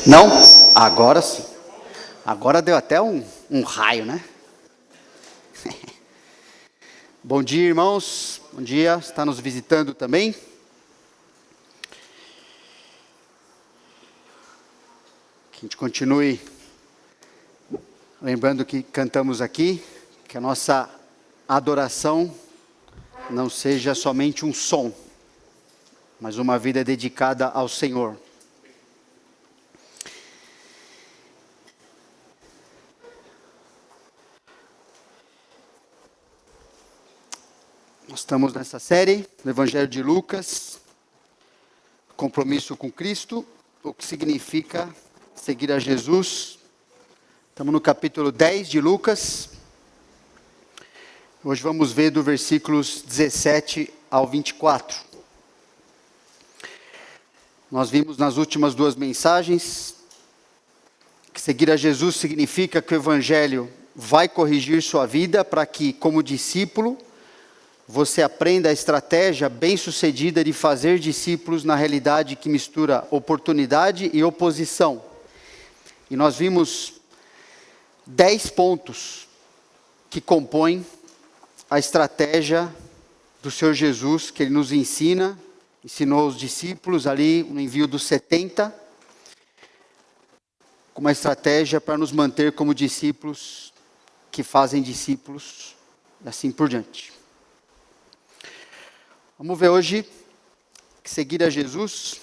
Não? Agora sim. Agora deu até um raio, né? Bom dia, irmãos. Bom dia. Está nos visitando também? Que a gente continue lembrando que cantamos aqui, que a nossa adoração não seja somente um som, mas uma vida dedicada ao Senhor. Nós estamos nessa série do Evangelho de Lucas, compromisso com Cristo, o que significa seguir a Jesus. Estamos no capítulo 10 de Lucas. Hoje vamos ver do versículos 17 ao 24. Nós vimos nas últimas duas mensagens que seguir a Jesus significa que o Evangelho vai corrigir sua vida para que, como discípulo, você aprenda a estratégia bem-sucedida de fazer discípulos na realidade que mistura oportunidade e oposição. E nós vimos 10 pontos que compõem a estratégia do Senhor Jesus, que Ele nos ensinou os discípulos ali no envio dos 70, com uma estratégia para nos manter como discípulos que fazem discípulos e assim por diante. Vamos ver hoje que seguir a Jesus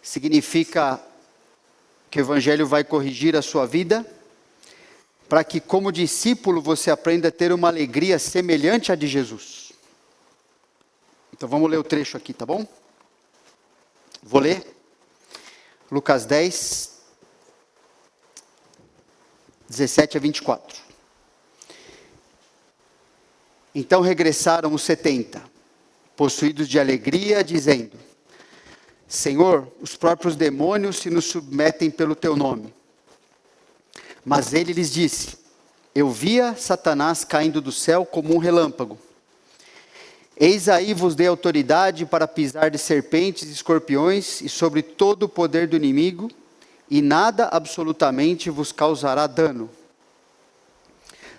significa que o Evangelho vai corrigir a sua vida, para que como discípulo você aprenda a ter uma alegria semelhante à de Jesus. Então vamos ler o trecho aqui, tá bom? Vou ler. Lucas 10, 17 a 24. Então regressaram os 70, possuídos de alegria, dizendo: Senhor, os próprios demônios se nos submetem pelo teu nome. Mas ele lhes disse: Eu via Satanás caindo do céu como um relâmpago. Eis aí vos dei autoridade para pisar de serpentes e escorpiões e sobre todo o poder do inimigo, e nada absolutamente vos causará dano.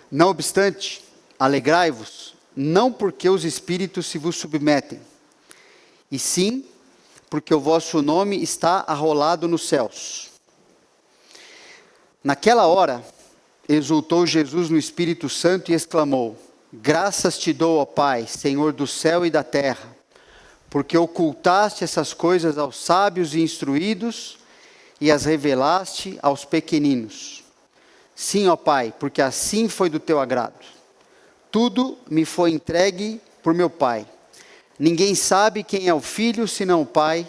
Não obstante, alegrai-vos, não porque os espíritos se vos submetem, e sim porque o vosso nome está arrolado nos céus. Naquela hora, exultou Jesus no Espírito Santo e exclamou: Graças te dou, ó Pai, Senhor do céu e da terra, porque ocultaste essas coisas aos sábios e instruídos e as revelaste aos pequeninos. Sim, ó Pai, porque assim foi do teu agrado. Tudo me foi entregue por meu Pai. Ninguém sabe quem é o Filho senão o Pai,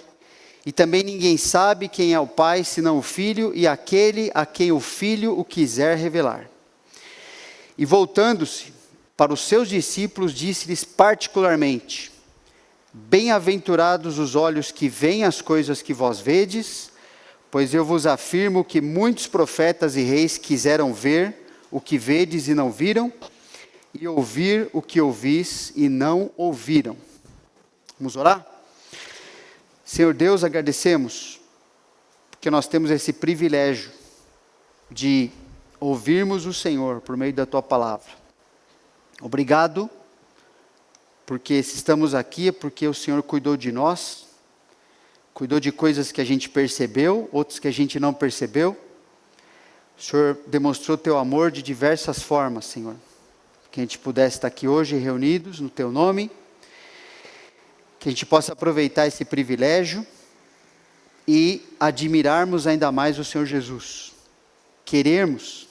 e também ninguém sabe quem é o Pai senão o Filho e aquele a quem o Filho o quiser revelar. E voltando-se para os seus discípulos, disse-lhes particularmente: Bem-aventurados os olhos que veem as coisas que vós vedes, pois eu vos afirmo que muitos profetas e reis quiseram ver o que vedes e não viram, e ouvir o que ouvis e não ouviram. Vamos orar? Senhor Deus, agradecemos, porque nós temos esse privilégio de ouvirmos o Senhor por meio da Tua Palavra. Obrigado, porque se estamos aqui é porque o Senhor cuidou de nós, cuidou de coisas que a gente percebeu, outras que a gente não percebeu. O Senhor demonstrou Teu amor de diversas formas, Senhor. Que a gente pudesse estar aqui hoje reunidos no Teu nome, que a gente possa aproveitar esse privilégio e admirarmos ainda mais o Senhor Jesus. Querermos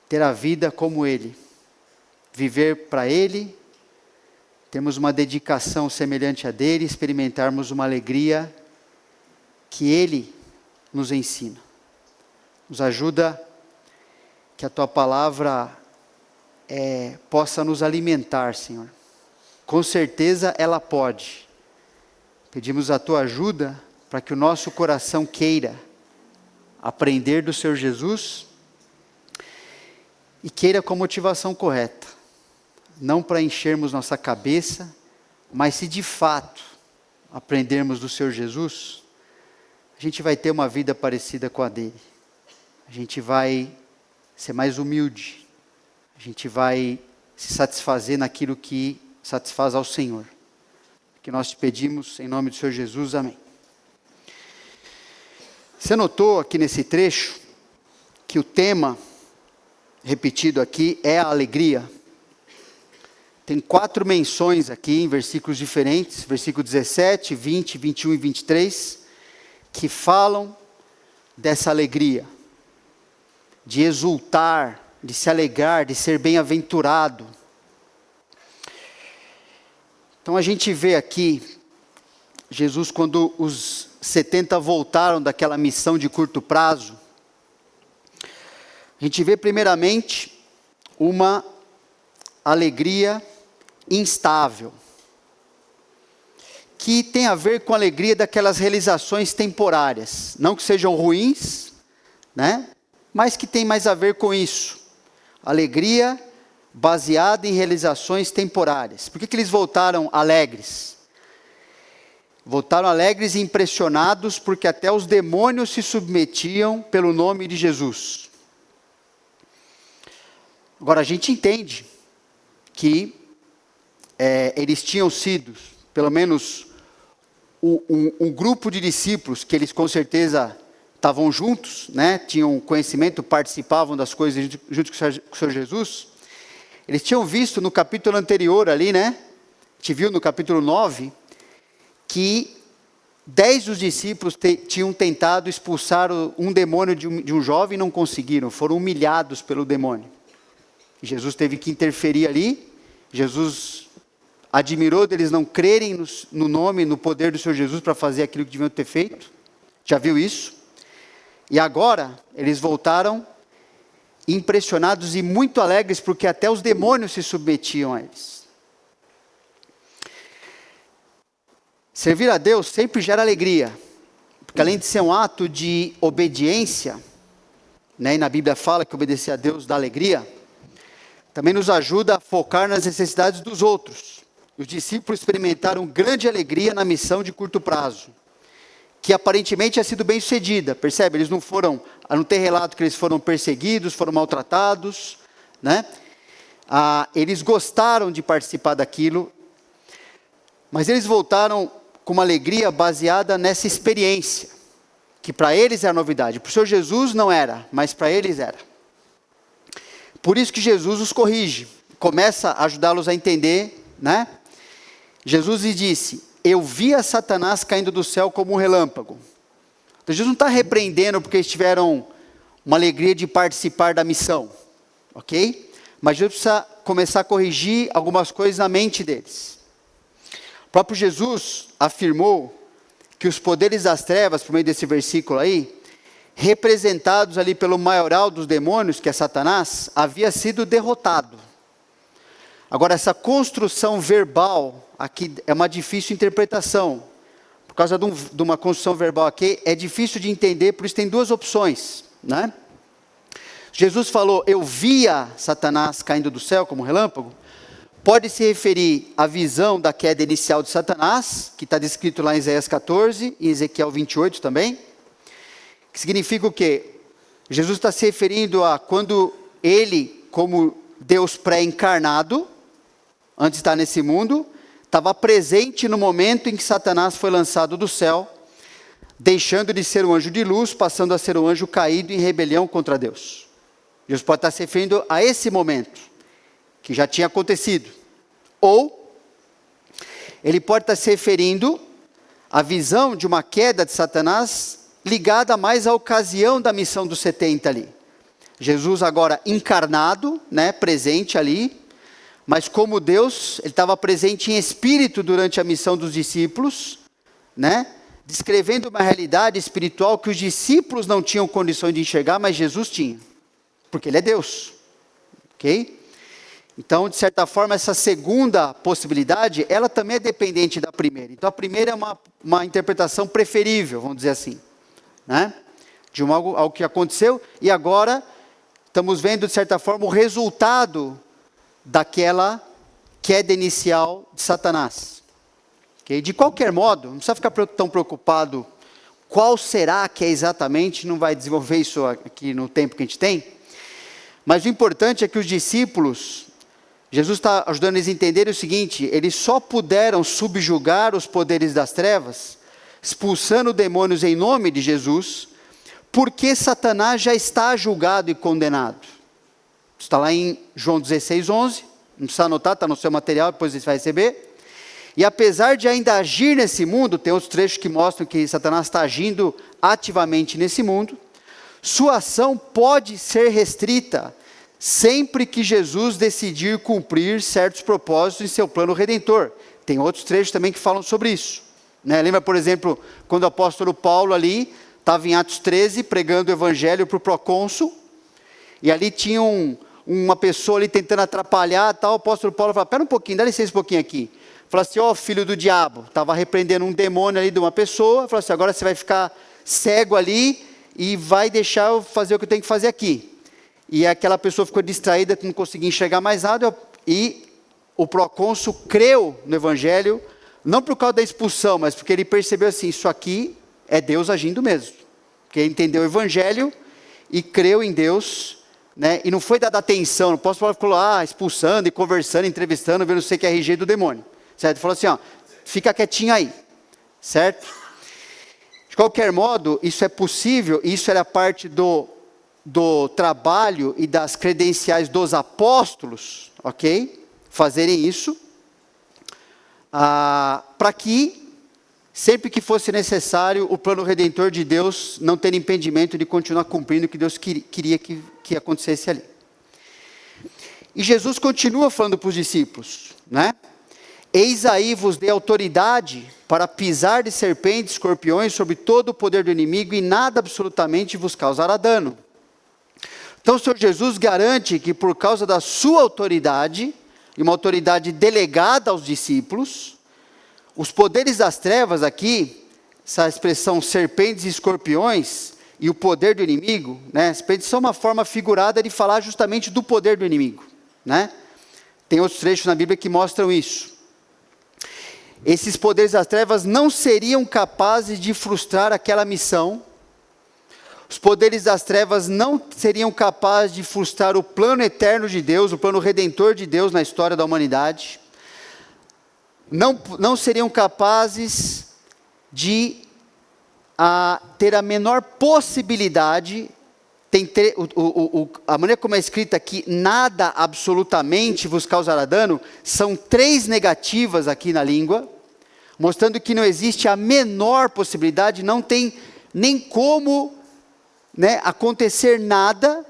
ter a vida como Ele, viver para Ele, termos uma dedicação semelhante a dele, experimentarmos uma alegria que Ele nos ensina. Nos ajuda que a Tua Palavra possa nos alimentar, Senhor. Com certeza ela pode. Pedimos a Tua ajuda para que o nosso coração queira aprender do Senhor Jesus e queira com motivação correta. Não para enchermos nossa cabeça, mas se de fato aprendermos do Senhor Jesus, a gente vai ter uma vida parecida com a dele. A gente vai ser mais humilde. A gente vai se satisfazer naquilo que satisfaz ao Senhor. Que nós te pedimos em nome do Senhor Jesus, amém. Você notou aqui nesse trecho que o tema repetido aqui é a alegria. Tem 4 menções aqui em versículos diferentes, versículo 17, 20, 21 e 23, que falam dessa alegria, de exultar, de se alegrar, de ser bem-aventurado. Então a gente vê aqui, Jesus, quando os 70 voltaram daquela missão de curto prazo, a gente vê primeiramente uma alegria instável, que tem a ver com a alegria daquelas realizações temporárias, não que sejam ruins, né? Mas que tem mais a ver com isso, alegria baseada em realizações temporárias. Por que eles voltaram alegres? Voltaram alegres e impressionados porque até os demônios se submetiam pelo nome de Jesus. Agora a gente entende que eles tinham sido, pelo menos um grupo de discípulos, que eles com certeza estavam juntos, né? Tinham conhecimento, participavam das coisas junto com o Senhor Jesus. Eles tinham visto no capítulo anterior ali, né? A gente viu no capítulo 9, que 10 dos discípulos tinham tentado expulsar um demônio de um jovem e não conseguiram, foram humilhados pelo demônio. E Jesus teve que interferir ali. Jesus admirou deles não crerem no nome, no poder do Senhor Jesus para fazer aquilo que deviam ter feito. Já viu isso? E agora, eles voltaram impressionados e muito alegres, porque até os demônios se submetiam a eles. Servir a Deus sempre gera alegria, porque além de ser um ato de obediência, né, e na Bíblia fala que obedecer a Deus dá alegria, também nos ajuda a focar nas necessidades dos outros. Os discípulos experimentaram grande alegria na missão de curto prazo, que aparentemente tinha sido bem sucedida, percebe? Eles não tem relato que eles foram perseguidos, foram maltratados, né? Eles gostaram de participar daquilo, mas eles voltaram com uma alegria baseada nessa experiência, que para eles era novidade. Para o Senhor Jesus não era, mas para eles era. Por isso que Jesus os corrige, começa a ajudá-los a entender, né? Jesus lhes disse: eu via Satanás caindo do céu como um relâmpago. Então Jesus não está repreendendo porque eles tiveram uma alegria de participar da missão, ok? Mas Jesus precisa começar a corrigir algumas coisas na mente deles. O próprio Jesus afirmou que os poderes das trevas, por meio desse versículo aí, representados ali pelo maioral dos demônios, que é Satanás, havia sido derrotado. Agora, essa construção verbal aqui é uma difícil interpretação. Por causa de uma construção verbal aqui, é difícil de entender, por isso tem 2 opções, né? Jesus falou, eu via Satanás caindo do céu como um relâmpago. Pode se referir à visão da queda inicial de Satanás, que está descrito lá em Isaías 14 e Ezequiel 28 também. Que significa o quê? Jesus está se referindo a quando ele, como Deus pré-encarnado, antes de estar nesse mundo, estava presente no momento em que Satanás foi lançado do céu, deixando de ser um anjo de luz, passando a ser um anjo caído em rebelião contra Deus. Jesus pode estar se referindo a esse momento, que já tinha acontecido. Ou, ele pode estar se referindo à visão de uma queda de Satanás, ligada mais à ocasião da missão dos 70 ali. Jesus agora encarnado, né, presente ali, mas como Deus, ele estava presente em espírito durante a missão dos discípulos, né, descrevendo uma realidade espiritual que os discípulos não tinham condições de enxergar, mas Jesus tinha, porque ele é Deus, ok? Então, de certa forma, essa segunda possibilidade, ela também é dependente da primeira. Então, a primeira é uma interpretação preferível, vamos dizer assim, né? De algo que aconteceu, e agora estamos vendo, de certa forma, o resultado daquela queda inicial de Satanás. Okay? De qualquer modo, não precisa ficar tão preocupado Qual será que é exatamente? Não vai desenvolver isso aqui no tempo que a gente tem. Mas o importante é que os discípulos, Jesus está ajudando eles a entenderem o seguinte: eles só puderam subjugar os poderes das trevas, expulsando demônios em nome de Jesus, porque Satanás já está julgado e condenado. Está lá em João 16:11, não precisa anotar, está no seu material, depois você vai receber. E apesar de ainda agir nesse mundo, tem outros trechos que mostram que Satanás está agindo ativamente nesse mundo, sua ação pode ser restrita sempre que Jesus decidir cumprir certos propósitos em seu plano redentor. Tem outros trechos também que falam sobre isso. Lembra, por exemplo, quando o apóstolo Paulo ali estava em Atos 13 pregando o evangelho para o procônsul, e ali tinha uma pessoa ali tentando atrapalhar, tal. O apóstolo Paulo falou: pera um pouquinho, dá licença um pouquinho aqui. Falou assim: ó, filho do diabo, estava repreendendo um demônio ali de uma pessoa. Falou assim: agora você vai ficar cego ali e vai deixar eu fazer o que eu tenho que fazer aqui. E aquela pessoa ficou distraída, não conseguia enxergar mais nada, e o procônsul creu no evangelho, não por causa da expulsão, mas porque ele percebeu assim: isso aqui é Deus agindo mesmo. Porque ele entendeu o evangelho e creu em Deus, e não foi dada atenção. Não posso falar, ficou lá expulsando e conversando, entrevistando, vendo se que é RG do demônio. Certo? Falou assim: ó, fica quietinho aí. Certo? De qualquer modo, isso é possível, isso era parte do trabalho e das credenciais dos apóstolos, ok? Fazerem isso, para que, sempre que fosse necessário, o plano redentor de Deus não ter impedimento de continuar cumprindo o que Deus queria que acontecesse ali. E Jesus continua falando para os discípulos, Eis aí vos dei autoridade para pisar de serpentes, escorpiões, sobre todo o poder do inimigo, e nada absolutamente vos causará dano. Então o Senhor Jesus garante que por causa da sua autoridade, e uma autoridade delegada aos discípulos, os poderes das trevas aqui, essa expressão serpentes e escorpiões, e o poder do inimigo, serpentes são uma forma figurada de falar justamente do poder do inimigo. Tem outros trechos na Bíblia que mostram isso. Esses poderes das trevas não seriam capazes de frustrar aquela missão. Os poderes das trevas não seriam capazes de frustrar o plano eterno de Deus, o plano redentor de Deus na história da humanidade. Não seriam capazes de ter a menor possibilidade. A maneira como é escrita aqui, nada absolutamente vos causará dano, são 3 negativas aqui na língua, mostrando que não existe a menor possibilidade, não tem nem como acontecer nada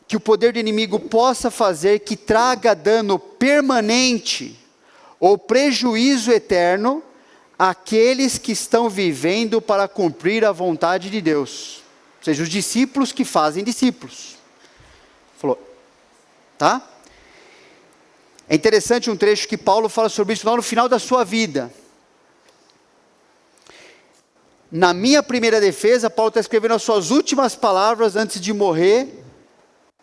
que o poder do inimigo possa fazer que traga dano permanente ou prejuízo eterno àqueles que estão vivendo para cumprir a vontade de Deus. Ou seja, os discípulos que fazem discípulos. Falou, tá? É interessante um trecho que Paulo fala sobre isso lá no final da sua vida. Na minha primeira defesa, Paulo está escrevendo as suas últimas palavras antes de morrer,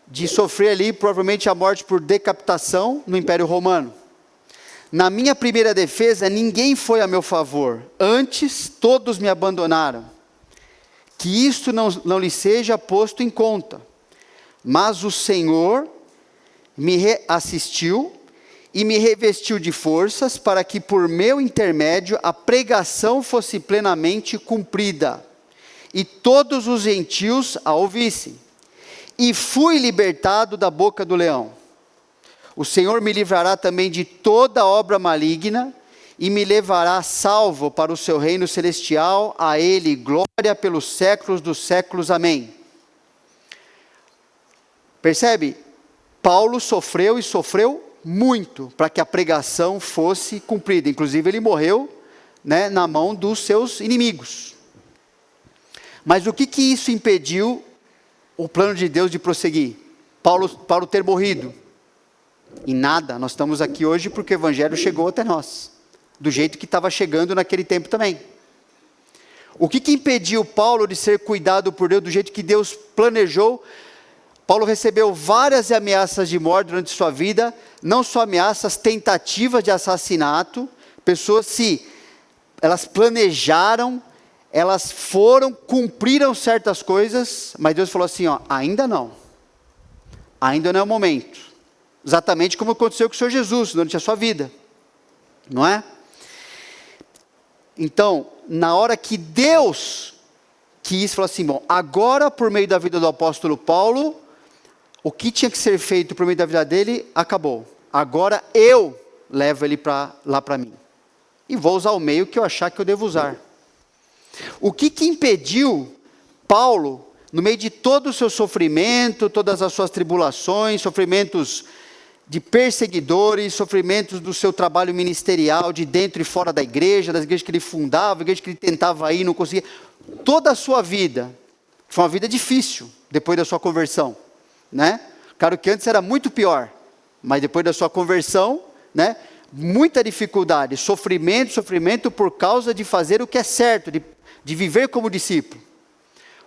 de sofrer ali provavelmente a morte por decapitação no Império Romano. Na minha primeira defesa, ninguém foi a meu favor, antes todos me abandonaram. Que isto não lhe seja posto em conta. Mas o Senhor me assistiu e me revestiu de forças para que por meu intermédio a pregação fosse plenamente cumprida e todos os gentios a ouvissem. E fui libertado da boca do leão. O Senhor me livrará também de toda obra maligna e me levará salvo para o seu reino celestial. A Ele glória pelos séculos dos séculos. Amém. Percebe? Paulo sofreu e sofreu muito para que a pregação fosse cumprida. Inclusive ele morreu na mão dos seus inimigos. Mas o que isso impediu o plano de Deus de prosseguir? Paulo ter morrido? Em nada. Nós estamos aqui hoje porque o evangelho chegou até nós, do jeito que estava chegando naquele tempo também. O que impediu Paulo de ser cuidado por Deus do jeito que Deus planejou? Paulo recebeu várias ameaças de morte durante sua vida, não só ameaças, tentativas de assassinato, pessoas se elas planejaram, elas foram, cumpriram certas coisas, mas Deus falou assim, ó, ainda não é o momento. Exatamente como aconteceu com o Senhor Jesus durante a sua vida, não é? Então, na hora que Deus quis, falou assim, bom, agora por meio da vida do apóstolo Paulo, o que tinha que ser feito por meio da vida dele, acabou. Agora eu levo ele lá para mim. E vou usar o meio que eu achar que eu devo usar. O que impediu Paulo, no meio de todo o seu sofrimento, todas as suas tribulações, sofrimentos de perseguidores, sofrimentos do seu trabalho ministerial, de dentro e fora da igreja, das igrejas que ele fundava, igrejas que ele tentava ir, não conseguia, toda a sua vida, foi uma vida difícil, depois da sua conversão, né? Claro que antes era muito pior, mas depois da sua conversão, né? Muita dificuldade, sofrimento por causa de fazer o que é certo, de viver como discípulo.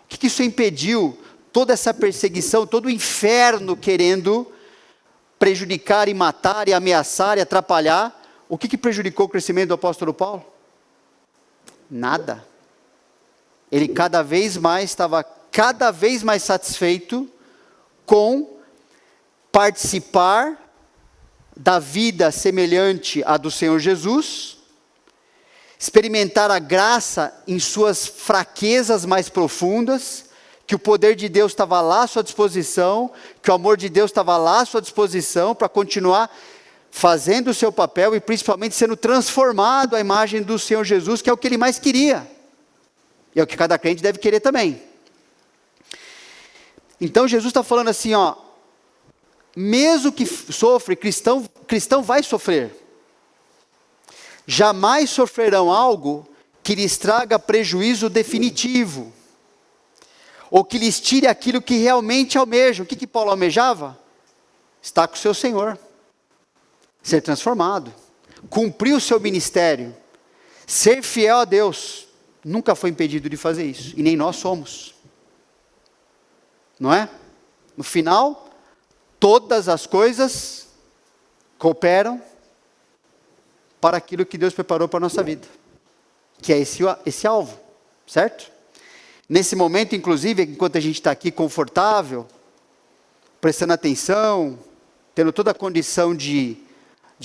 O que isso impediu? Toda essa perseguição, todo o inferno querendo prejudicar e matar e ameaçar e atrapalhar. O que prejudicou o crescimento do apóstolo Paulo? Nada. Ele estava cada vez mais satisfeito com participar da vida semelhante à do Senhor Jesus, experimentar a graça em suas fraquezas mais profundas, que o poder de Deus estava lá à sua disposição, que o amor de Deus estava lá à sua disposição para continuar fazendo o seu papel e principalmente sendo transformado à imagem do Senhor Jesus, que é o que ele mais queria. E é o que cada crente deve querer também. Então Jesus está falando assim, ó, mesmo que sofre, cristão vai sofrer. Jamais sofrerão algo que lhes traga prejuízo definitivo, ou que lhes tire aquilo que realmente almejam. O que Paulo almejava? Estar com o seu Senhor, ser transformado, cumprir o seu ministério, ser fiel a Deus. Nunca foi impedido de fazer isso, e nem nós somos, não é? No final, todas as coisas cooperam para aquilo que Deus preparou para a nossa vida, que é esse alvo, certo? Nesse momento, inclusive, enquanto a gente está aqui confortável, prestando atenção, tendo toda a condição de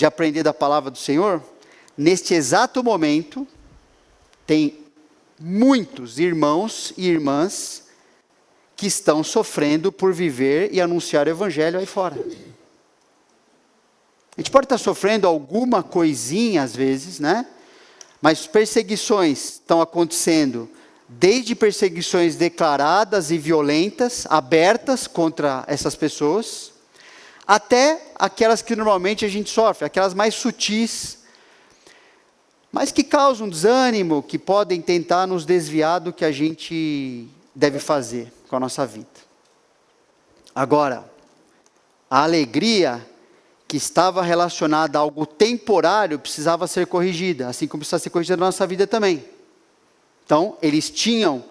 aprender da palavra do Senhor, neste exato momento, tem muitos irmãos e irmãs que estão sofrendo por viver e anunciar o evangelho aí fora. A gente pode estar sofrendo alguma coisinha às vezes, né? Mas perseguições estão acontecendo, desde perseguições declaradas e violentas, abertas contra essas pessoas, até aquelas que normalmente a gente sofre, aquelas mais sutis, mas que causam desânimo, que podem tentar nos desviar do que a gente deve fazer com a nossa vida. Agora, a alegria que estava relacionada a algo temporário precisava ser corrigida, assim como precisa ser corrigida na nossa vida também. Então, eles tinham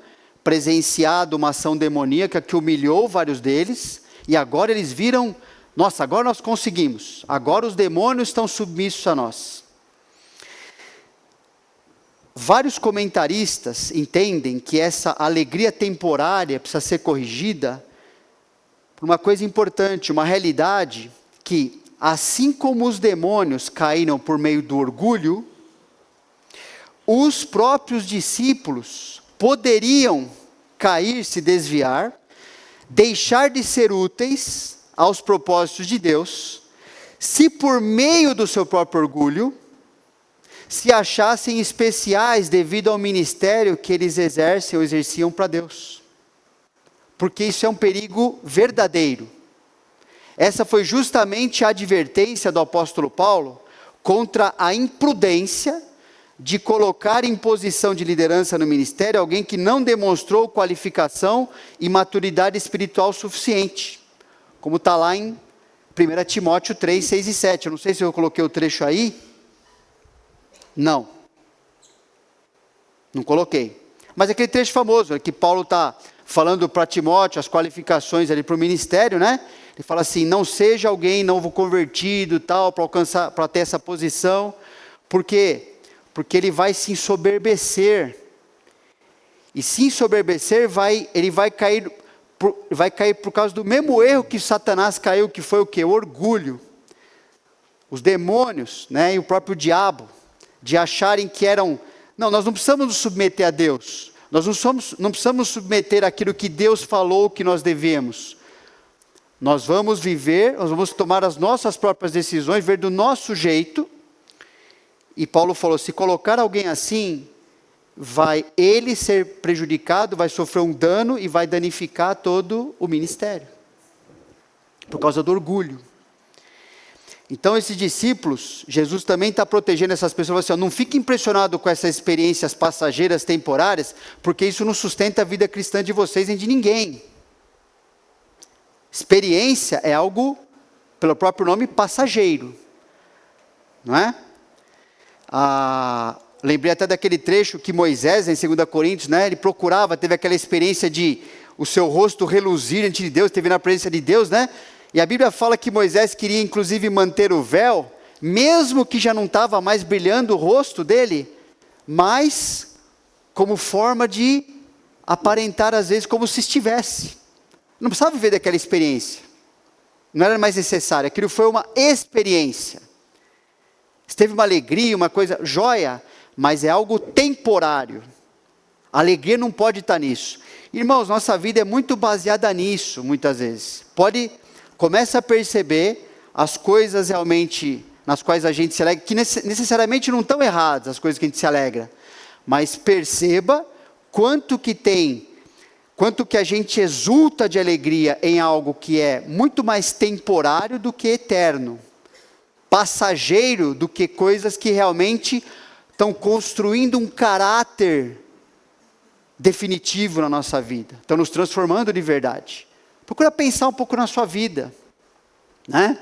presenciado uma ação demoníaca que humilhou vários deles, e agora eles viram, nossa, agora nós conseguimos, agora os demônios estão submissos a nós. Vários comentaristas entendem que essa alegria temporária precisa ser corrigida por uma coisa importante, uma realidade que, assim como os demônios caíram por meio do orgulho, os próprios discípulos poderiam cair, se desviar, deixar de ser úteis aos propósitos de Deus, se por meio do seu próprio orgulho, se achassem especiais devido ao ministério que eles exercem ou exerciam para Deus. Porque isso é um perigo verdadeiro. Essa foi justamente a advertência do apóstolo Paulo contra a imprudência de colocar em posição de liderança no ministério alguém que não demonstrou qualificação e maturidade espiritual suficiente. Como está lá em 1 Timóteo 3, 6 e 7. Eu não sei se eu coloquei o trecho aí. Não coloquei. Mas aquele trecho famoso, que Paulo está falando para Timóteo, as qualificações ali para o ministério, né? Ele fala assim, não seja alguém novo convertido, tal, para ter essa posição. Por quê? porque ele vai se ensoberbecer. E se ensoberbecer, ele vai cair por causa do mesmo erro que Satanás caiu, que foi o quê? O orgulho. Os demônios, né, e o próprio diabo, de acharem que eram... Não, nós não precisamos nos submeter a Deus. Nós não precisamos nos submeter àquilo que Deus falou que nós devemos. Nós vamos viver, nós vamos tomar as nossas próprias decisões, ver do nosso jeito. E Paulo falou, se colocar alguém assim, vai ele ser prejudicado, vai sofrer um dano e vai danificar todo o ministério. Por causa do orgulho. Então esses discípulos, Jesus também está protegendo essas pessoas, assim, não fique impressionado com essas experiências passageiras, temporárias, porque isso não sustenta a vida cristã de vocês nem de ninguém. Experiência é algo, pelo próprio nome, passageiro. Não é? Lembrei até daquele trecho que Moisés, em 2 Coríntios, né, ele procurava, teve aquela experiência de o seu rosto reluzir diante de Deus, teve na presença de Deus, né? E a Bíblia fala que Moisés queria inclusive manter o véu, mesmo que já não estava mais brilhando o rosto dele, mas como forma de aparentar às vezes como se estivesse. Não precisava viver daquela experiência. Não era mais necessário, aquilo foi uma experiência. Teve uma alegria, uma coisa, joia, mas é algo temporário. A alegria não pode estar nisso. Irmãos, nossa vida é muito baseada nisso, muitas vezes. Começa a perceber as coisas realmente nas quais a gente se alegra, que necessariamente não estão erradas, as coisas que a gente se alegra. Mas perceba quanto que a gente exulta de alegria em algo que é muito mais temporário do que eterno. Passageiro do que coisas que realmente estão construindo um caráter definitivo na nossa vida, estão nos transformando de verdade. Procura pensar um pouco na sua vida, né?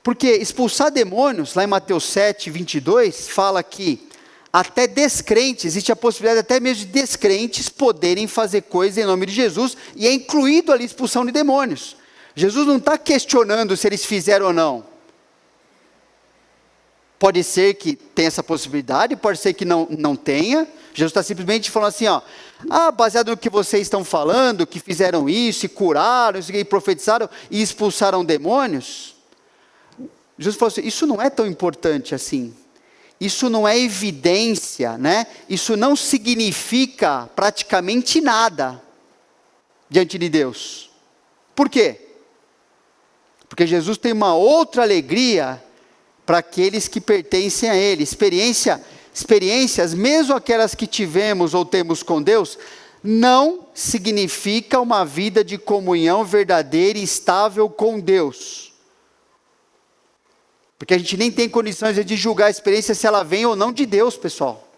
Porque expulsar demônios, lá em Mateus 7, 22, fala que até descrentes, existe a possibilidade até mesmo de descrentes poderem fazer coisas em nome de Jesus, e é incluído ali a expulsão de demônios. Jesus não está questionando se eles fizeram ou não. Pode ser que tenha essa possibilidade, pode ser que não tenha. Jesus está simplesmente falando assim, baseado no que vocês estão falando, que fizeram isso, e curaram, e profetizaram, e expulsaram demônios. Jesus falou assim, isso não é tão importante assim. Isso não é evidência, né? Isso não significa praticamente nada diante de Deus. Por quê? Porque Jesus tem uma outra alegria para aqueles que pertencem a Ele. Experiências, mesmo aquelas que tivemos ou temos com Deus, não significa uma vida de comunhão verdadeira e estável com Deus. Porque a gente nem tem condições de julgar a experiência se ela vem ou não de Deus, pessoal.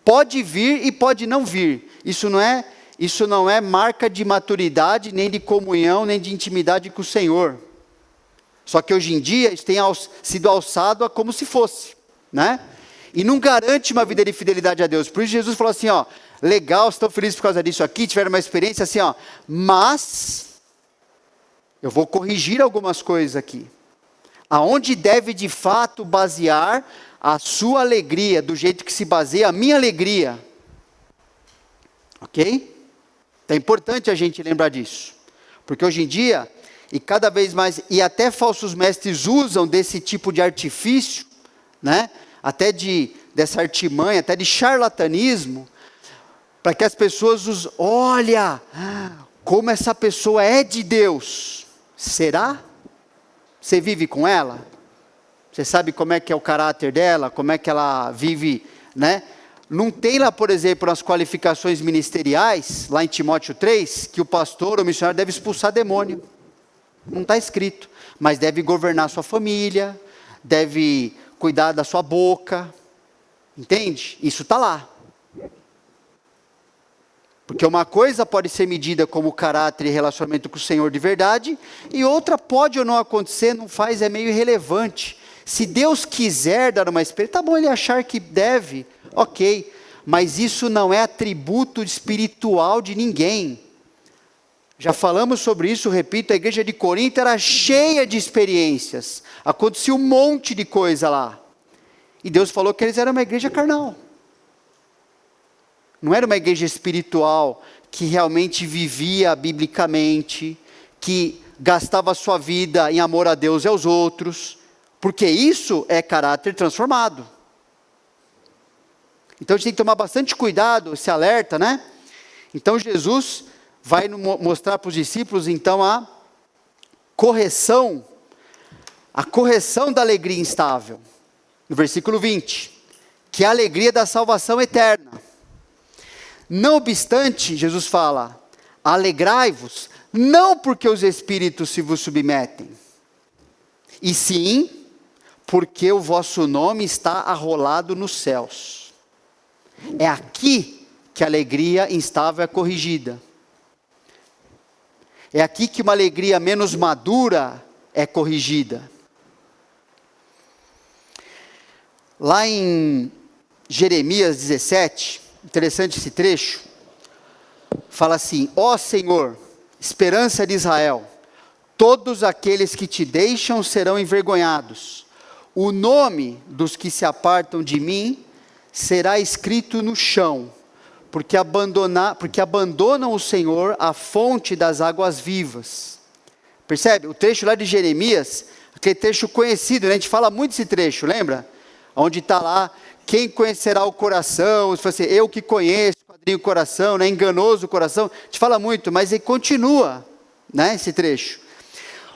Pode vir e pode não vir. Isso não é marca de maturidade, nem de comunhão, nem de intimidade com o Senhor. Só que hoje em dia, isso tem sido alçado a como se fosse, né? E não garante uma vida de fidelidade a Deus. Por isso Jesus falou assim, legal, estou feliz por causa disso aqui, tiveram uma experiência assim, mas eu vou corrigir algumas coisas aqui. Aonde deve de fato basear a sua alegria, do jeito que se baseia a minha alegria. Ok? É importante a gente lembrar disso. Porque hoje em dia, e cada vez mais, e até falsos mestres usam desse tipo de artifício, né? Até dessa artimanha, até de charlatanismo, para que as pessoas olha, como essa pessoa é de Deus. Será? Você vive com ela? Você sabe como é que é o caráter dela? Como é que ela vive, né? Não tem lá, por exemplo, nas qualificações ministeriais, lá em Timóteo 3, que o pastor ou missionário deve expulsar demônio. Não está escrito. Mas deve governar sua família, deve cuidar da sua boca. Entende? Isso está lá. Porque uma coisa pode ser medida como caráter e relacionamento com o Senhor de verdade, e outra pode ou não acontecer, não faz, é meio irrelevante. Se Deus quiser dar uma experiência, tá bom ele achar que deve, ok, mas isso não é atributo espiritual de ninguém. Já falamos sobre isso, repito, a igreja de Corinto era cheia de experiências, acontecia um monte de coisa lá. E Deus falou que eles eram uma igreja carnal. Não era uma igreja espiritual que realmente vivia biblicamente, que gastava a sua vida em amor a Deus e aos outros, porque isso é caráter transformado. Então a gente tem que tomar bastante cuidado, esse alerta, né? Então Jesus vai mostrar para os discípulos então a correção da alegria instável. No versículo 20, que é a alegria da salvação eterna. Não obstante, Jesus fala, alegrai-vos, não porque os espíritos se vos submetem, e sim, porque o vosso nome está arrolado nos céus. É aqui que a alegria instável é corrigida. É aqui que uma alegria menos madura é corrigida. Lá em Jeremias 17, interessante esse trecho, fala assim, ó Senhor, esperança de Israel, todos aqueles que te deixam serão envergonhados. O nome dos que se apartam de mim será escrito no chão, porque abandonam o Senhor, a fonte das águas vivas. Percebe? O trecho lá de Jeremias, aquele trecho conhecido, né? A gente fala muito desse trecho, lembra? Onde está lá, quem conhecerá o coração, se fosse eu que conheço, quadrinho coração, né? Enganoso o coração, a gente fala muito, mas ele continua, né? Esse trecho.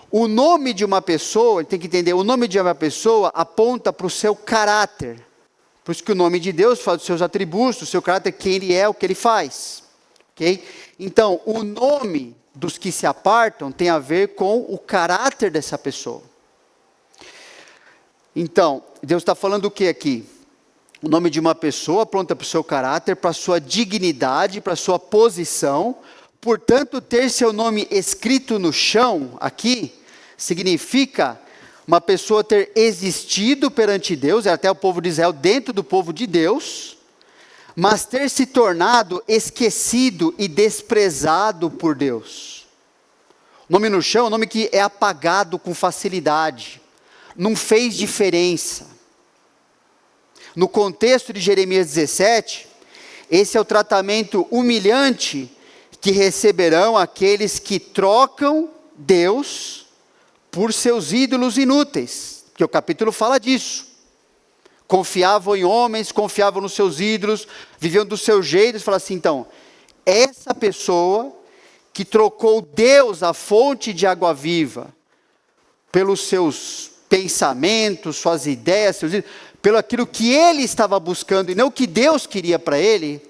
O nome de uma pessoa, tem que entender, o nome de uma pessoa aponta para o seu caráter. Por isso que o nome de Deus fala dos seus atributos, do seu caráter, quem ele é, o que ele faz. Okay? Então, o nome dos que se apartam tem a ver com o caráter dessa pessoa. Então, Deus está falando o que aqui? O nome de uma pessoa aponta para o seu caráter, para a sua dignidade, para a sua posição. Portanto, ter seu nome escrito no chão, aqui, significa uma pessoa ter existido perante Deus, até o povo de Israel dentro do povo de Deus, mas ter se tornado esquecido e desprezado por Deus. O nome no chão é um nome que é apagado com facilidade, não fez diferença. No contexto de Jeremias 17, esse é o tratamento humilhante que receberão aqueles que trocam Deus por seus ídolos inúteis, que o capítulo fala disso. Confiavam em homens, confiavam nos seus ídolos, viviam do seu jeito, e fala assim, então, essa pessoa que trocou Deus, a fonte de água viva, pelos seus pensamentos, suas ideias, seus ídolos, pelo aquilo que ele estava buscando, e não o que Deus queria para ele,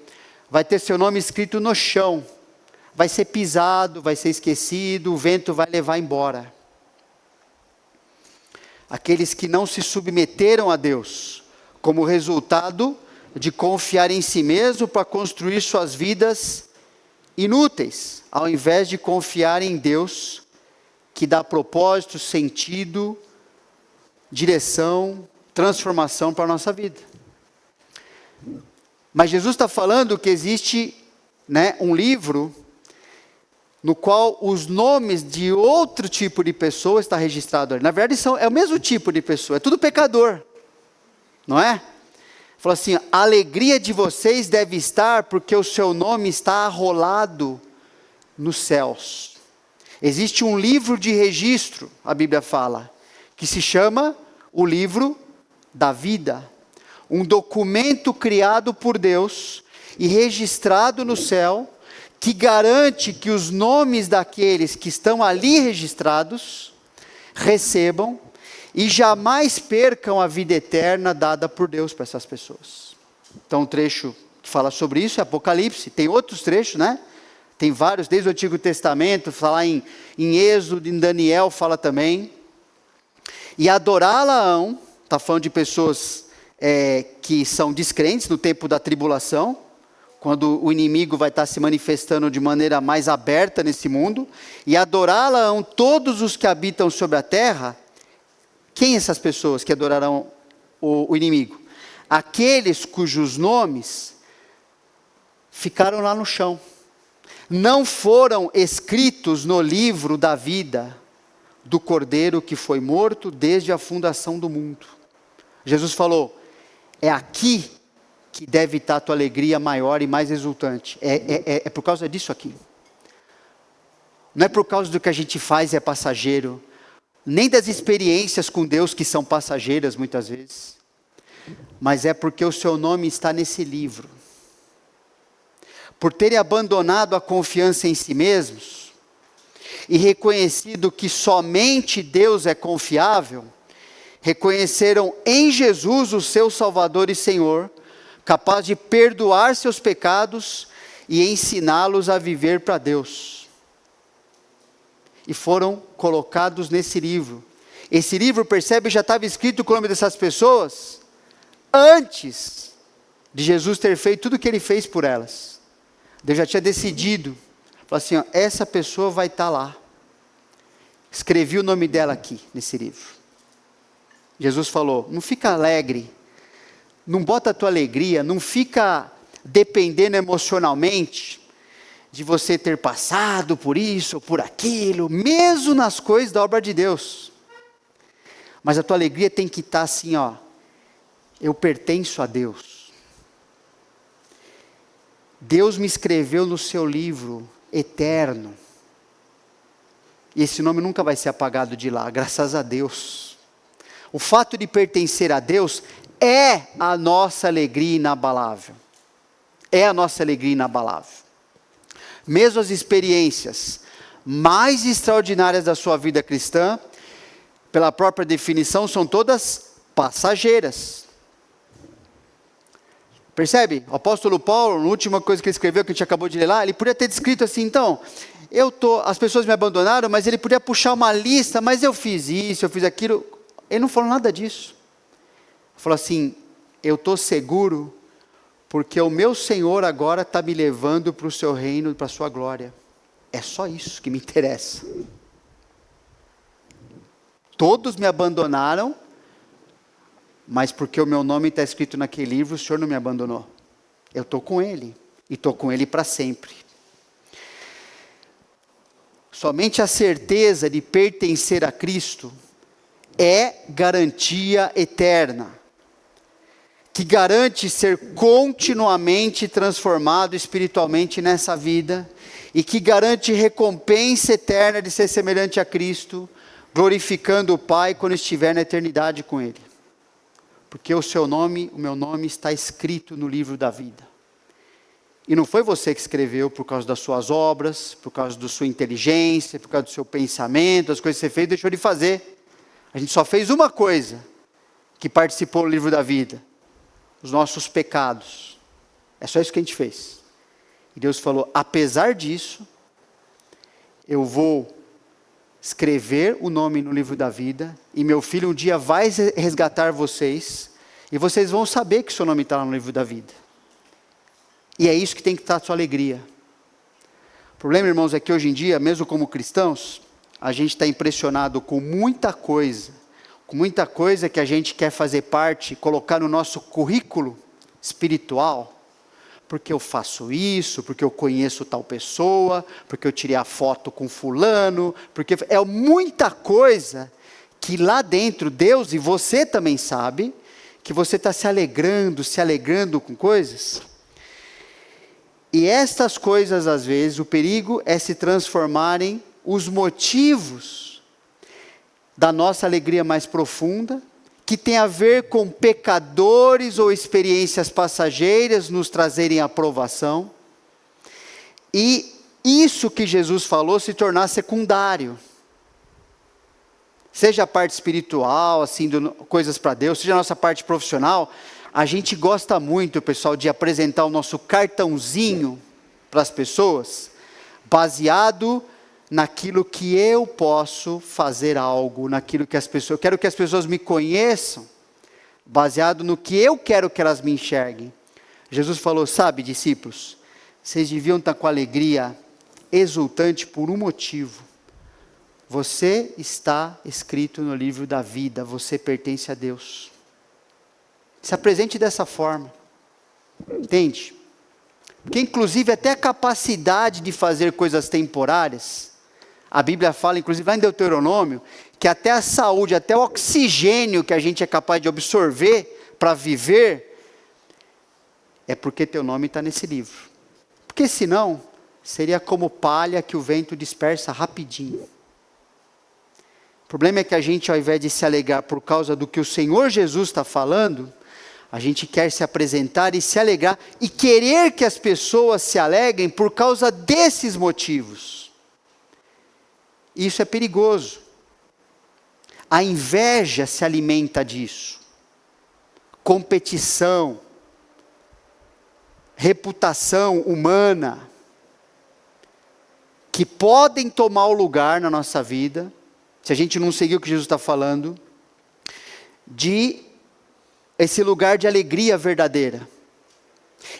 vai ter seu nome escrito no chão, vai ser pisado, vai ser esquecido, o vento vai levar embora. Aqueles que não se submeteram a Deus, como resultado de confiar em si mesmo para construir suas vidas inúteis, ao invés de confiar em Deus, que dá propósito, sentido, direção, transformação para a nossa vida. Mas Jesus está falando que existe, né, um livro no qual os nomes de outro tipo de pessoa está registrado ali. Na verdade, é o mesmo tipo de pessoa, é tudo pecador, não é? Falou assim, a alegria de vocês deve estar porque o seu nome está arrolado nos céus. Existe um livro de registro, a Bíblia fala, que se chama o livro da vida. Um documento criado por Deus e registrado no céu, que garante que os nomes daqueles que estão ali registrados recebam e jamais percam a vida eterna dada por Deus para essas pessoas. Então, um trecho que fala sobre isso é Apocalipse. Tem outros trechos, né? Tem vários, desde o Antigo Testamento, fala em Êxodo, em Daniel fala também. E adorá-la-ão, está falando de pessoas que são descrentes no tempo da tribulação, quando o inimigo vai estar se manifestando de maneira mais aberta nesse mundo, e adorá-la-ão todos os que habitam sobre a terra. Quem essas pessoas que adorarão o inimigo? Aqueles cujos nomes ficaram lá no chão, não foram escritos no livro da vida do Cordeiro que foi morto desde a fundação do mundo. Jesus falou, É aqui que deve estar a tua alegria maior e mais exultante. É por causa disso aqui. Não é por causa do que a gente faz e é passageiro. Nem das experiências com Deus que são passageiras muitas vezes. Mas é porque o seu nome está nesse livro. Por terem abandonado a confiança em si mesmos e reconhecido que somente Deus é confiável, reconheceram em Jesus o seu Salvador e Senhor, capaz de perdoar seus pecados e ensiná-los a viver para Deus. E foram colocados nesse livro. Esse livro, percebe, já estava escrito com o nome dessas pessoas antes de Jesus ter feito tudo o que ele fez por elas. Deus já tinha decidido, falou assim, ó, essa pessoa vai estar lá. Escrevi o nome dela aqui, nesse livro. Jesus falou, não fica alegre, não bota a tua alegria, não fica dependendo emocionalmente de você ter passado por isso ou por aquilo, mesmo nas coisas da obra de Deus. Mas a tua alegria tem que estar assim, ó, eu pertenço a Deus. Deus me escreveu no seu livro eterno. E esse nome nunca vai ser apagado de lá, graças a Deus. O fato de pertencer a Deus é a nossa alegria inabalável. É a nossa alegria inabalável. Mesmo as experiências mais extraordinárias da sua vida cristã, pela própria definição, são todas passageiras. Percebe? O apóstolo Paulo, na última coisa que ele escreveu, que a gente acabou de ler lá, ele podia ter descrito assim, então, as pessoas me abandonaram, mas ele podia puxar uma lista, mas eu fiz isso, eu fiz aquilo. Ele não falou nada disso. Ele falou assim, eu estou seguro, porque o meu Senhor agora está me levando para o seu reino, para a sua glória. É só isso que me interessa. Todos me abandonaram, mas porque o meu nome está escrito naquele livro, o Senhor não me abandonou. Eu estou com Ele, e estou com Ele para sempre. Somente a certeza de pertencer a Cristo é garantia eterna, que garante ser continuamente transformado espiritualmente nessa vida, e que garante recompensa eterna de ser semelhante a Cristo, glorificando o Pai quando estiver na eternidade com Ele. Porque o meu nome está escrito no livro da vida. E não foi você que escreveu por causa das suas obras, por causa da sua inteligência, por causa do seu pensamento, as coisas que você fez, deixou de fazer. A gente só fez uma coisa, que participou do livro da vida. Os nossos pecados. É só isso que a gente fez. E Deus falou, apesar disso, eu vou escrever o nome no livro da vida, e meu filho um dia vai resgatar vocês, e vocês vão saber que seu nome está lá no livro da vida. E é isso que tem que estar a sua alegria. O problema, irmãos, é que hoje em dia, mesmo como cristãos, a gente está impressionado com muita coisa que a gente quer fazer parte, colocar no nosso currículo espiritual, porque eu faço isso, porque eu conheço tal pessoa, porque eu tirei a foto com fulano, porque é muita coisa que lá dentro, Deus e você também sabe, que você está se alegrando com coisas. E estas coisas, às vezes, o perigo é se transformarem os motivos da nossa alegria mais profunda, que tem a ver com pecadores ou experiências passageiras nos trazerem aprovação, e isso que Jesus falou se tornar secundário. Seja a parte espiritual, assim, coisas para Deus, seja a nossa parte profissional, a gente gosta muito, pessoal, de apresentar o nosso cartãozinho para as pessoas, baseado naquilo que eu posso fazer algo, naquilo que eu quero que as pessoas me conheçam, baseado no que eu quero que elas me enxerguem. Jesus falou, sabe, discípulos, vocês deviam estar com alegria exultante por um motivo. Você está escrito no livro da vida, você pertence a Deus. Se apresente dessa forma, entende? Porque inclusive até a capacidade de fazer coisas temporárias, a Bíblia fala, inclusive lá em Deuteronômio, que até a saúde, até o oxigênio que a gente é capaz de absorver para viver, é porque teu nome está nesse livro. Porque senão, seria como palha que o vento dispersa rapidinho. O problema é que a gente, ao invés de se alegrar por causa do que o Senhor Jesus está falando, a gente quer se apresentar e se alegrar e querer que as pessoas se alegrem por causa desses motivos. Isso é perigoso. A inveja se alimenta disso. Competição, reputação humana, que podem tomar o lugar na nossa vida, se a gente não seguir o que Jesus está falando, de esse lugar de alegria verdadeira.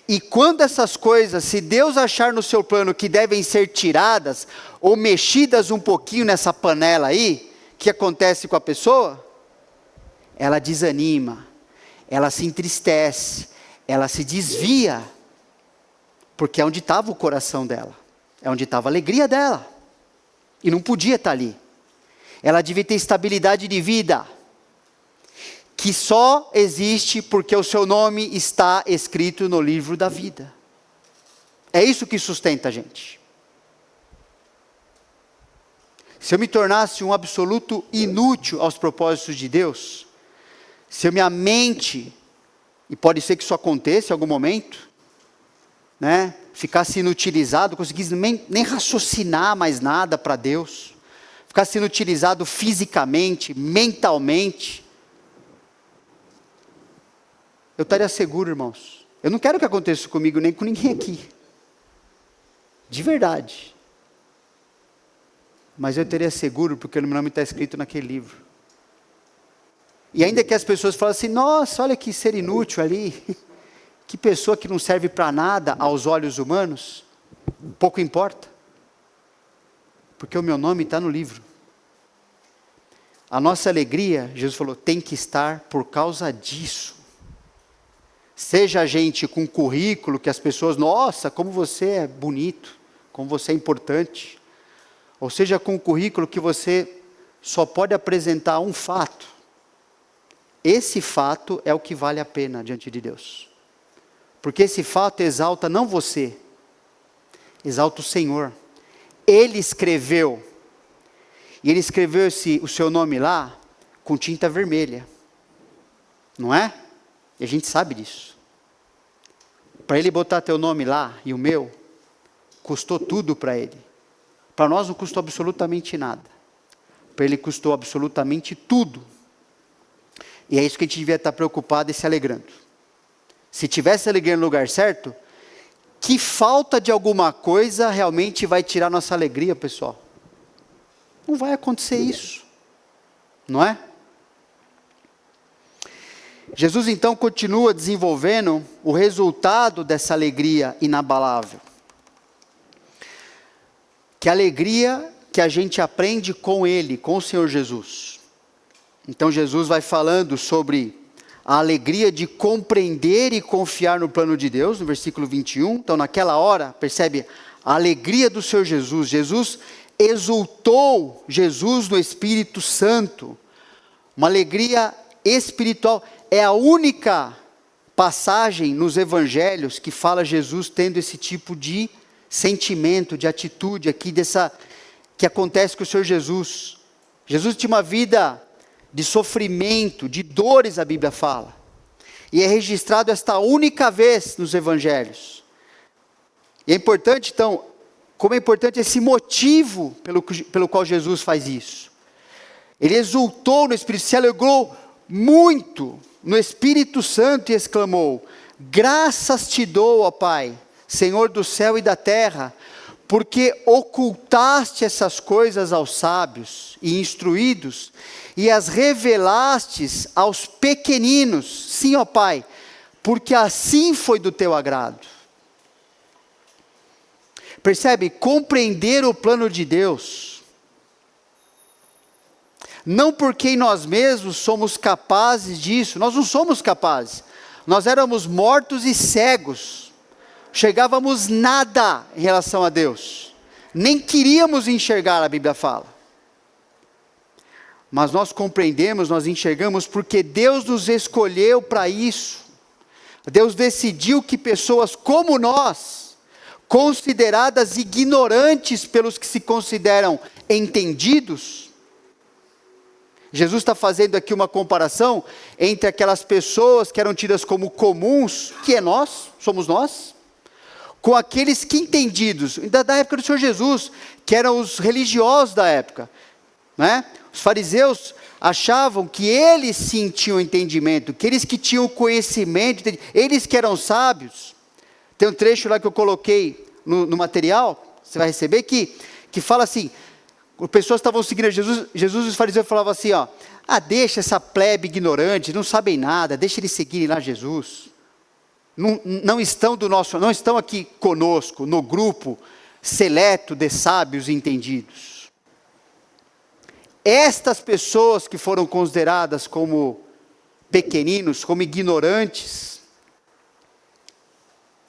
E quando essas coisas, se Deus achar no seu plano que devem ser tiradas, ou mexidas um pouquinho nessa panela aí, o que acontece com a pessoa? Ela desanima, ela se entristece, ela se desvia, porque é onde estava o coração dela, é onde estava a alegria dela, e não podia estar ali. Ela devia ter estabilidade de vida, que só existe porque o seu nome está escrito no livro da vida. É isso que sustenta a gente. Se eu me tornasse um absoluto inútil aos propósitos de Deus, se a minha mente, e pode ser que isso aconteça em algum momento, né, ficasse inutilizado, conseguisse nem raciocinar mais nada para Deus, ficasse inutilizado fisicamente, mentalmente, eu estaria seguro, irmãos. Eu não quero que aconteça comigo, nem com ninguém aqui. De verdade. Mas eu teria seguro, porque o meu nome está escrito naquele livro. E ainda que as pessoas falem assim, nossa, olha que ser inútil ali. Que pessoa que não serve para nada aos olhos humanos. Pouco importa. Porque o meu nome está no livro. A nossa alegria, Jesus falou, tem que estar por causa disso. Seja a gente com currículo, que as pessoas, nossa, como você é bonito, como você é importante. Ou seja, com um currículo que você só pode apresentar um fato. Esse fato é o que vale a pena diante de Deus. Porque esse fato exalta não você, exalta o Senhor. Ele escreveu, e ele escreveu o seu nome lá com tinta vermelha. Não é? E a gente sabe disso. Para ele botar teu nome lá e o meu, custou tudo para ele. Para nós não custou absolutamente nada. Para ele custou absolutamente tudo. E é isso que a gente devia estar preocupado e se alegrando. Se tivesse alegrando no lugar certo, que falta de alguma coisa realmente vai tirar nossa alegria, pessoal? Não vai acontecer isso. Não é? Jesus então continua desenvolvendo o resultado dessa alegria inabalável. Que alegria que a gente aprende com Ele, com o Senhor Jesus. Então Jesus vai falando sobre a alegria de compreender e confiar no plano de Deus, no versículo 21. Então naquela hora, percebe, a alegria do Senhor Jesus. Jesus exultou Jesus no Espírito Santo. Uma alegria espiritual. É a única passagem nos evangelhos que fala Jesus tendo esse tipo de sentimento, de atitude aqui, que acontece com o Senhor Jesus. Jesus tinha uma vida de sofrimento, de dores, a Bíblia fala. E é registrado esta única vez nos evangelhos. E é importante então, como é importante esse motivo pelo qual Jesus faz isso. Ele exultou no Espírito, se alegrou muito no Espírito Santo e exclamou, graças te dou, ó Pai, Senhor do céu e da terra, porque ocultaste essas coisas aos sábios e instruídos, e as revelastes aos pequeninos, sim, ó Pai, porque assim foi do teu agrado. Percebe? Compreender o plano de Deus, não porque em nós mesmos somos capazes disso, nós não somos capazes, nós éramos mortos e cegos, chegávamos nada em relação a Deus, nem queríamos enxergar, a Bíblia fala, mas nós compreendemos, nós enxergamos porque Deus nos escolheu para isso, Deus decidiu que pessoas como nós, consideradas ignorantes pelos que se consideram entendidos, Jesus está fazendo aqui uma comparação entre aquelas pessoas que eram tidas como comuns, que é nós, somos nós, com aqueles que entendidos, ainda da época do Senhor Jesus, que eram os religiosos da época, né? Os fariseus achavam que eles sim tinham entendimento, que eles que tinham conhecimento, eles que eram sábios. Tem um trecho lá que eu coloquei no material, você vai receber, que fala assim, as pessoas estavam seguindo a Jesus e os fariseus falavam assim, ó, deixa essa plebe ignorante, não sabem nada, deixa eles seguirem lá Jesus. Não estão aqui conosco, no grupo seleto de sábios e entendidos. Estas pessoas que foram consideradas como pequeninos, como ignorantes,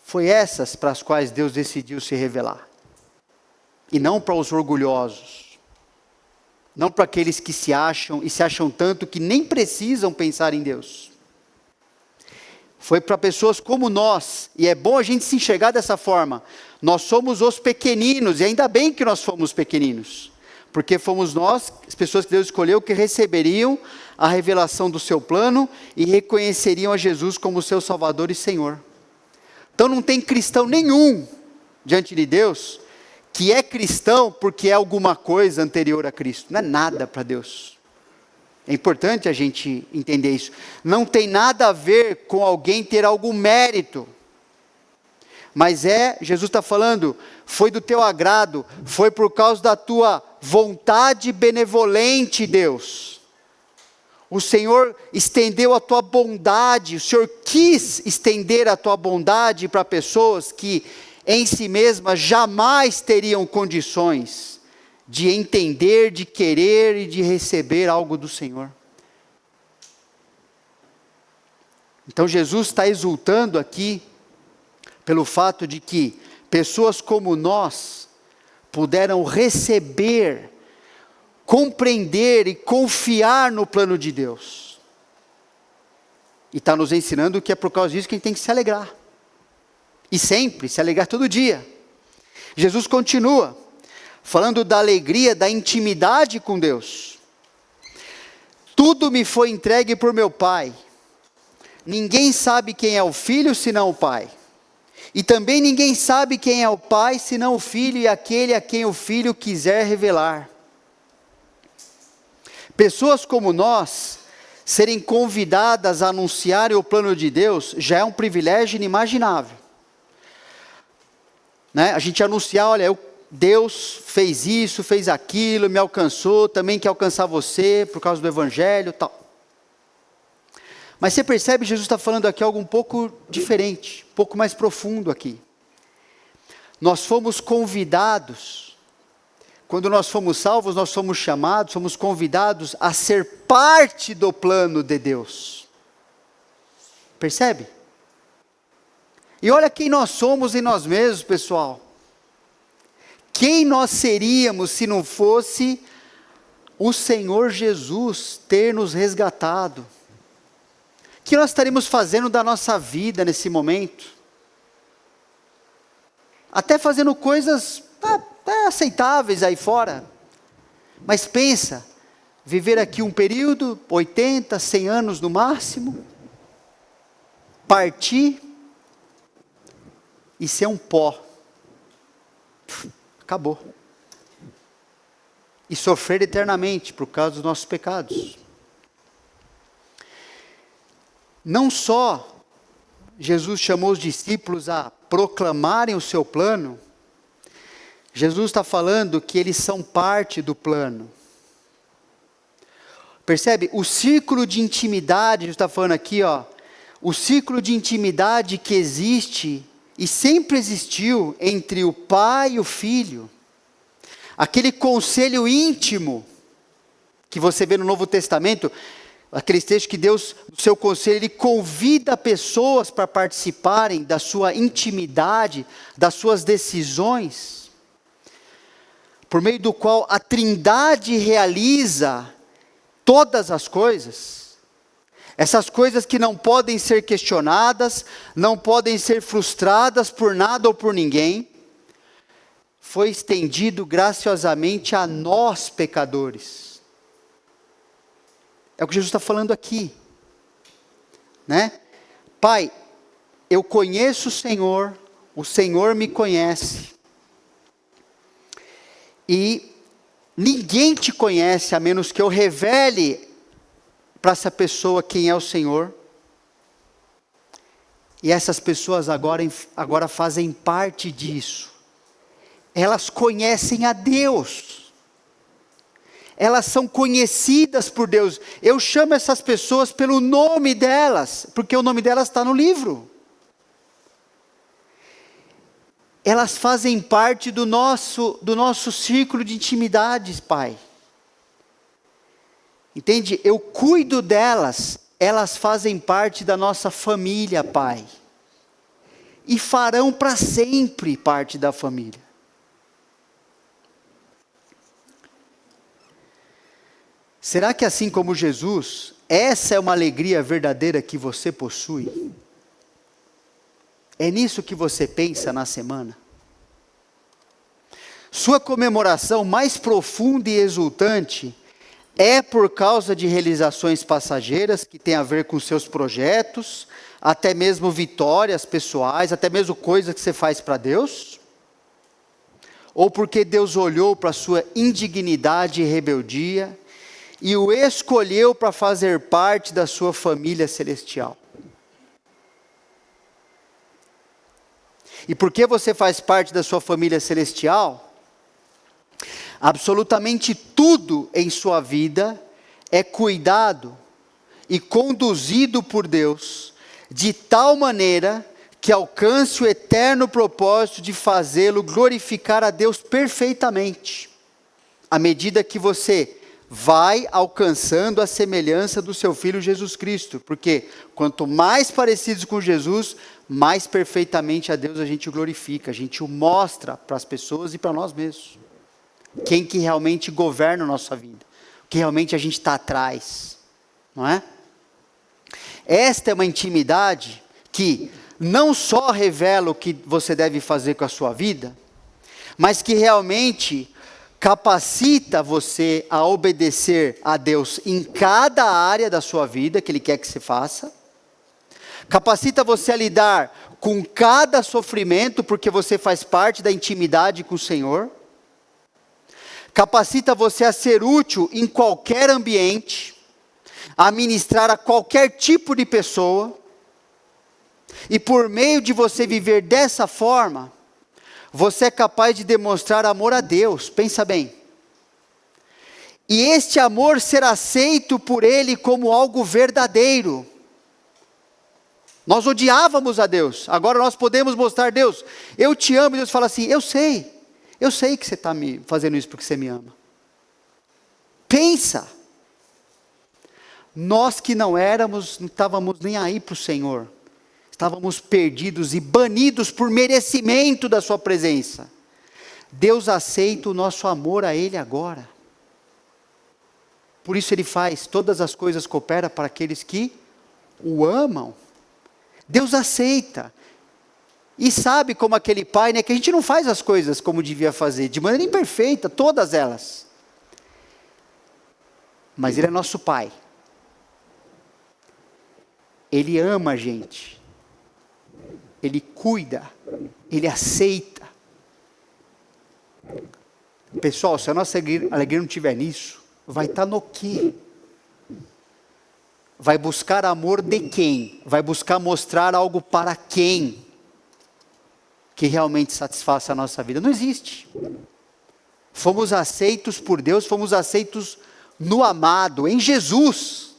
foi essas para as quais Deus decidiu se revelar. E não para os orgulhosos. Não para aqueles que se acham tanto que nem precisam pensar em Deus. Foi para pessoas como nós, e é bom a gente se enxergar dessa forma. Nós somos os pequeninos, e ainda bem que nós fomos pequeninos, porque fomos nós, as pessoas que Deus escolheu, que receberiam a revelação do seu plano e reconheceriam a Jesus como seu Salvador e Senhor. Então não tem cristão nenhum diante de Deus que é cristão porque é alguma coisa anterior a Cristo. Não é nada para Deus. É importante a gente entender isso. Não tem nada a ver com alguém ter algum mérito. Mas Jesus está falando, foi do teu agrado, foi por causa da tua vontade benevolente, Deus. O Senhor estendeu a tua bondade, o Senhor quis estender a tua bondade para pessoas que em si mesmas jamais teriam condições de entender, de querer e de receber algo do Senhor. Então Jesus está exultando aqui pelo fato de que pessoas como nós puderam receber, compreender e confiar no plano de Deus. E está nos ensinando que é por causa disso que a gente tem que se alegrar. E sempre, se alegrar todo dia. Jesus continua, falando da alegria, da intimidade com Deus. Tudo me foi entregue por meu Pai. Ninguém sabe quem é o Filho, senão o Pai. E também ninguém sabe quem é o Pai, senão o Filho e aquele a quem o Filho quiser revelar. Pessoas como nós, serem convidadas a anunciarem o plano de Deus, já é um privilégio inimaginável. Né? A gente anunciar, olha, Deus fez isso, fez aquilo, me alcançou, também quer alcançar você, por causa do Evangelho, tal. Mas você percebe, Jesus está falando aqui algo um pouco diferente, um pouco mais profundo aqui. Nós fomos convidados, quando nós fomos salvos, nós fomos chamados, fomos convidados a ser parte do plano de Deus. Percebe? E olha quem nós somos em nós mesmos, pessoal. Quem nós seríamos se não fosse o Senhor Jesus ter nos resgatado? O que nós estaríamos fazendo da nossa vida nesse momento? Até fazendo coisas até aceitáveis aí fora. Mas pensa, viver aqui um período, 80, 100 anos no máximo, partir e ser um pó. Acabou. E sofrer eternamente por causa dos nossos pecados. Não só Jesus chamou os discípulos a proclamarem o seu plano, Jesus está falando que eles são parte do plano. Percebe? O círculo de intimidade, Jesus está falando aqui, o círculo de intimidade que existe e sempre existiu entre o Pai e o Filho, aquele conselho íntimo que você vê no Novo Testamento, aqueles textos que Deus, no seu conselho, Ele convida pessoas para participarem da sua intimidade, das suas decisões, por meio do qual a Trindade realiza todas as coisas. Essas coisas que não podem ser questionadas, não podem ser frustradas por nada ou por ninguém, foi estendido graciosamente a nós pecadores. É o que Jesus está falando aqui, né? Pai, eu conheço o Senhor me conhece, e ninguém te conhece a menos que eu revele para essa pessoa quem é o Senhor. E essas pessoas agora fazem parte disso. Elas conhecem a Deus. Elas são conhecidas por Deus. Eu chamo essas pessoas pelo nome delas, porque o nome delas está no livro. Elas fazem parte do nosso círculo de intimidades, Pai. Entende? Eu cuido delas, elas fazem parte da nossa família, Pai. E farão para sempre parte da família. Será que assim como Jesus, essa é uma alegria verdadeira que você possui? É nisso que você pensa na semana? Sua comemoração mais profunda e exultante é por causa de realizações passageiras que têm a ver com seus projetos, até mesmo vitórias pessoais, até mesmo coisas que você faz para Deus? Ou porque Deus olhou para a sua indignidade e rebeldia e o escolheu para fazer parte da sua família celestial? E porque você faz parte da sua família celestial, absolutamente tudo em sua vida é cuidado e conduzido por Deus, de tal maneira que alcance o eterno propósito de fazê-lo glorificar a Deus perfeitamente, à medida que você vai alcançando a semelhança do seu Filho Jesus Cristo, porque quanto mais parecidos com Jesus, mais perfeitamente a Deus a gente o glorifica, a gente o mostra para as pessoas e para nós mesmos. Quem que realmente governa a nossa vida, o que realmente a gente está atrás, não é? Esta é uma intimidade que não só revela o que você deve fazer com a sua vida, mas que realmente capacita você a obedecer a Deus em cada área da sua vida que Ele quer que você faça, capacita você a lidar com cada sofrimento, porque você faz parte da intimidade com o Senhor, capacita você a ser útil em qualquer ambiente, a ministrar a qualquer tipo de pessoa, e por meio de você viver dessa forma, você é capaz de demonstrar amor a Deus, pensa bem. E este amor ser aceito por Ele como algo verdadeiro. Nós odiávamos a Deus, agora nós podemos mostrar a Deus, eu te amo, e Deus fala assim, eu sei que você está me fazendo isso porque você me ama. Pensa, nós que não estávamos nem aí para o Senhor, estávamos perdidos e banidos por merecimento da sua presença. Deus aceita o nosso amor a Ele agora. Por isso Ele faz, todas as coisas cooperam para aqueles que o amam. Deus aceita. E sabe como aquele pai, né, que a gente não faz as coisas como devia fazer, de maneira imperfeita, todas elas. Mas Ele é nosso Pai. Ele ama a gente. Ele cuida. Ele aceita. Pessoal, se a nossa alegria não estiver nisso, vai estar no quê? Vai buscar amor de quem? Vai buscar mostrar algo para quem? Que realmente satisfaça a nossa vida. Não existe. Fomos aceitos por Deus, fomos aceitos no amado, em Jesus.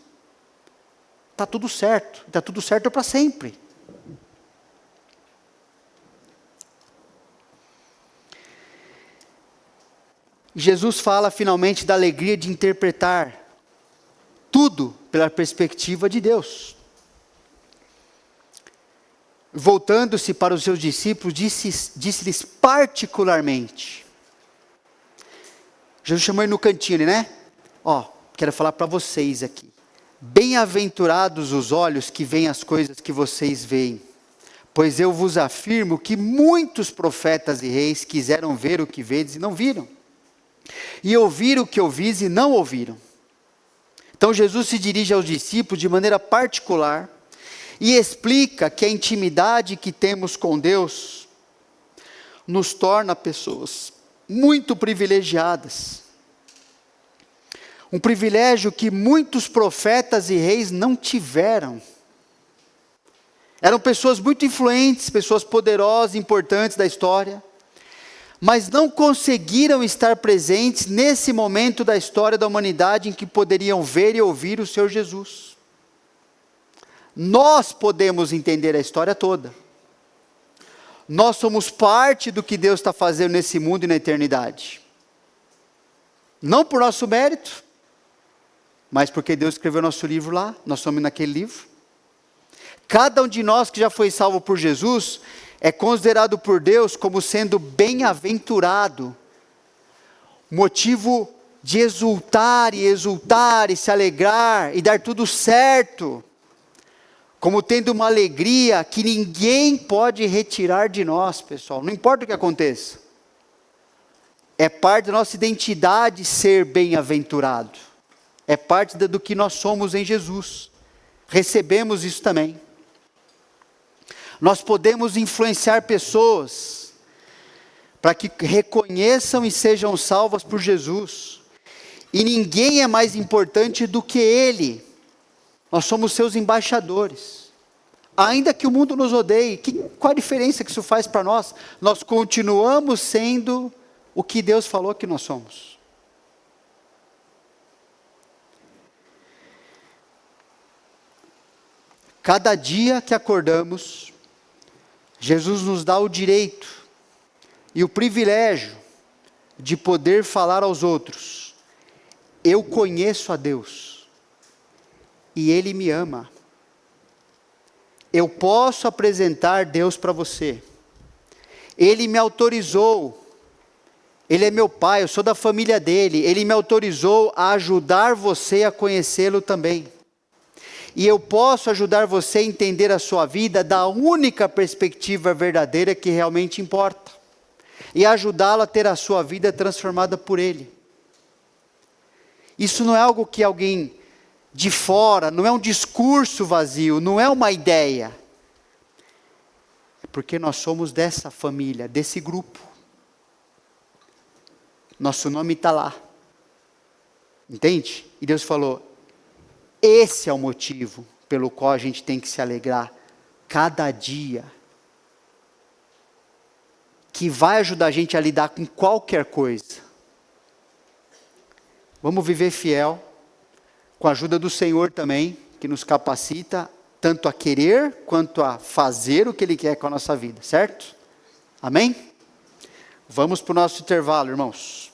Está tudo certo para sempre. Jesus fala finalmente da alegria de interpretar tudo pela perspectiva de Deus. Voltando-se para os seus discípulos, disse-lhes particularmente. Jesus chamou ele no cantinho, né? Quero falar para vocês aqui. Bem-aventurados os olhos que veem as coisas que vocês veem, pois eu vos afirmo que muitos profetas e reis quiseram ver o que vedes e não viram, e ouvir o que ouvis e não ouviram. Então Jesus se dirige aos discípulos de maneira particular e explica que a intimidade que temos com Deus nos torna pessoas muito privilegiadas. Um privilégio que muitos profetas e reis não tiveram. Eram pessoas muito influentes, pessoas poderosas, importantes da história, mas não conseguiram estar presentes nesse momento da história da humanidade em que poderiam ver e ouvir o Senhor Jesus. Nós podemos entender a história toda. Nós somos parte do que Deus está fazendo nesse mundo e na eternidade. Não por nosso mérito, mas porque Deus escreveu nosso livro lá, nós somos naquele livro. Cada um de nós que já foi salvo por Jesus, é considerado por Deus como sendo bem-aventurado. Motivo de exultar e se alegrar e dar tudo certo. Como tendo uma alegria que ninguém pode retirar de nós, pessoal. Não importa o que aconteça. É parte da nossa identidade ser bem-aventurado. É parte do que nós somos em Jesus. Recebemos isso também. Nós podemos influenciar pessoas para que reconheçam e sejam salvas por Jesus. E ninguém é mais importante do que Ele. Nós somos seus embaixadores. Ainda que o mundo nos odeie, qual a diferença que isso faz para nós? Nós continuamos sendo o que Deus falou que nós somos. Cada dia que acordamos, Jesus nos dá o direito e o privilégio de poder falar aos outros: eu conheço a Deus e Ele me ama. Eu posso apresentar Deus para você. Ele me autorizou. Ele é meu pai, eu sou da família dele. Ele me autorizou a ajudar você a conhecê-lo também. E eu posso ajudar você a entender a sua vida da única perspectiva verdadeira que realmente importa. E ajudá-lo a ter a sua vida transformada por Ele. Isso não é algo que alguém de fora, não é um discurso vazio, não é uma ideia. É porque nós somos dessa família, desse grupo. Nosso nome está lá. Entende? E Deus falou: esse é o motivo pelo qual a gente tem que se alegrar cada dia. Que vai ajudar a gente a lidar com qualquer coisa. Vamos viver fiel, com a ajuda do Senhor também, que nos capacita tanto a querer quanto a fazer o que Ele quer com a nossa vida, certo? Amém? Vamos para o nosso intervalo, irmãos.